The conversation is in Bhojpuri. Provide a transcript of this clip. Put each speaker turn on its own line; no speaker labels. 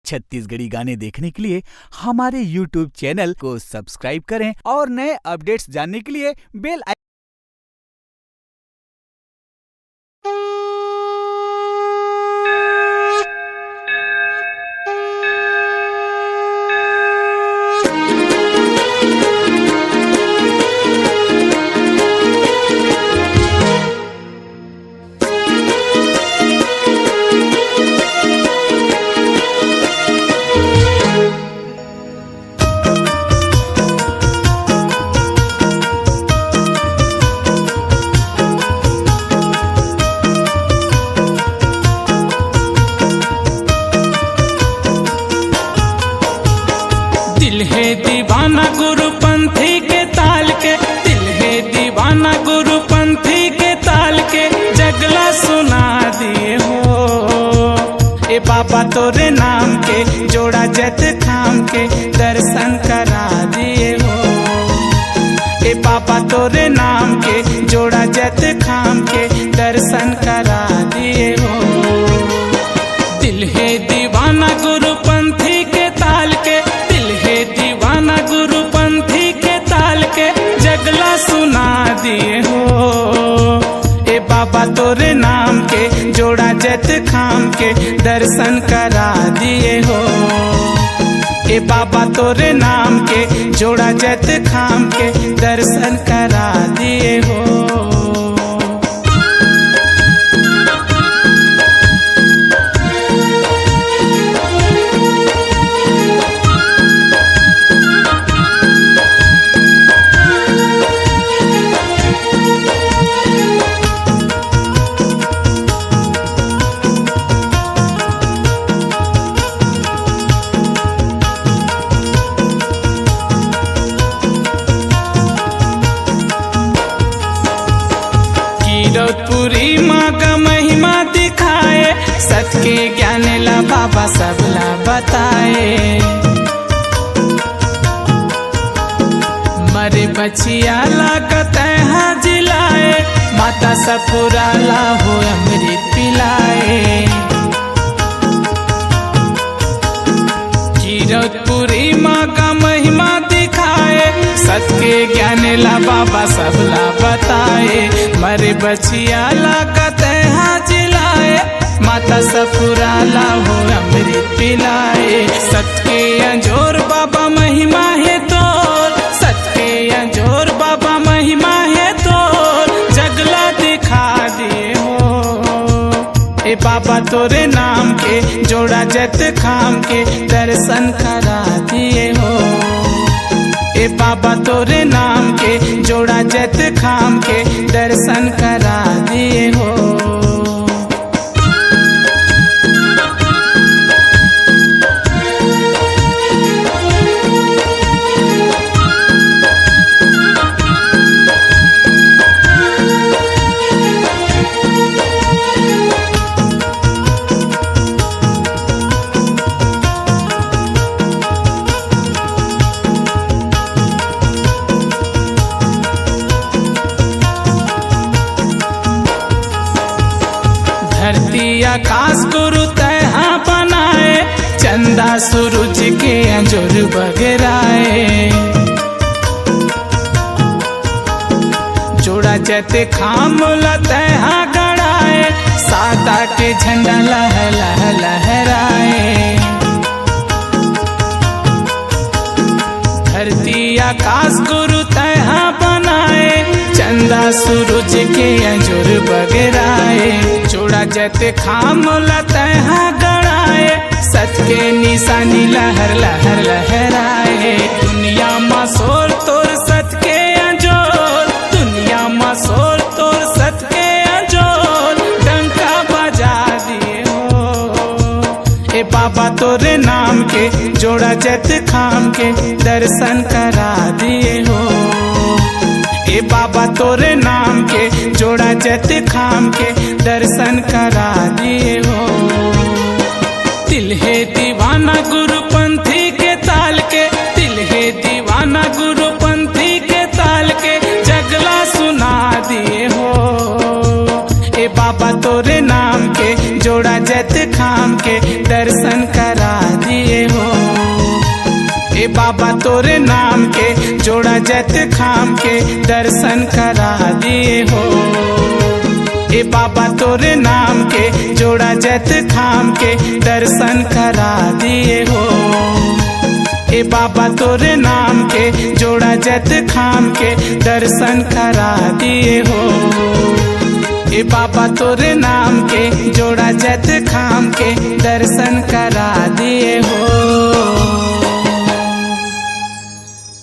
छत्तीसगढ़ी गाने देखने के लिए हमारे YouTube चैनल को सब्सक्राइब करें और नए अपडेट्स जानने के लिए बेल
दिल है दीवाना गुरुपंथी के ताल के, दिल है दीवाना गुरुपंथी के ताल के, जगला सुना दिए हो ए बाबा तोरे नाम के, जोड़ा जत थाम के दर्शन करा दिए हो ए बाबा तोरे नाम के, जोड़ा जत थाम के दर्शन करा दिए हो। दिल है दीवाना गुरुपंथी के ताल के, दिल है दीवाना गुरुपंथी के ताल के, जगला सुना दिए हो ए बाबा तोरे नाम के, जोड़ा जत खाम के दर्शन करा दिए हो ए बाबा तोरे नाम के, जोड़ा जत खाम के दर्शन करा दिए हो। पूरी माँ का महिमा दिखाए, सत के ज्ञान ला बाबा सबला बताए। मरे बचिया लागत है जिलाए, माता सपुरा ला हो अमृत पिलाए। कीरतपुरी माँ का महिमा दिखाए, सत के ज्ञान ला बाबा सबला बताए। मरे बचिया लागत है जिलाए, माता सपुरा ला हो अमृत पिलाए। सत के अंजोर बाबा महिमा है तोर, सत के अंजोर बाबा महिमा है तोर, जगला दिखा दिए हो ए बाबा तोरे नाम के, जोड़ा जत खाम के दर्शन करा दिए हो ए बाबा तोरे नाम के, जोड़ा जत खाम के दर्शन करा दिए हो। धरती आकाश गुरु तैहा बनाए, चंदा सूरज के अंजोर बगराए। जोड़ा जते खाम तैहा गड़ाए, सादा के झंडा लह लह लहराए। धरती आकाश गुरु तैहा बनाए, चंदा सूरज के अंजोर बगराए। जोड़ा जत खाम तैहा गड़ाए, सच के निशानी लहर लहर लहराए। दुनिया में सोर तोर सच के अंजोर, दुनिया में सोर तोर सच के अंजोर, डंका बजा दिए हो ए बाबा तोरे नाम के, जोड़ा जत खाम के दर्शन करा दिए हो ए बाबा तोरे नाम के, जोड़ा जत खाम के दर्शन करा दिए हो। दिल है दीवाना गुरुपंथी के ताल के, दिल है दीवाना गुरुपंथी के ताल के, जगला सुना दिए हो ए बाबा तोरे नाम के, जोड़ा जत खाम के दर्शन करा दिए हो। ए बाबा तोरे नाम के जोड़ा जत खाम के दर्शन करा दिए हो। ए बाबा तोरे नाम के जोड़ा जत खाम के दर्शन करा दिए हो। ए बाबा तोरे नाम के जोड़ा जत खाम के दर्शन करा दिए हो। ए बाबा तोरे नाम के जोड़ा जत खाम के दर्शन करा दिए हो।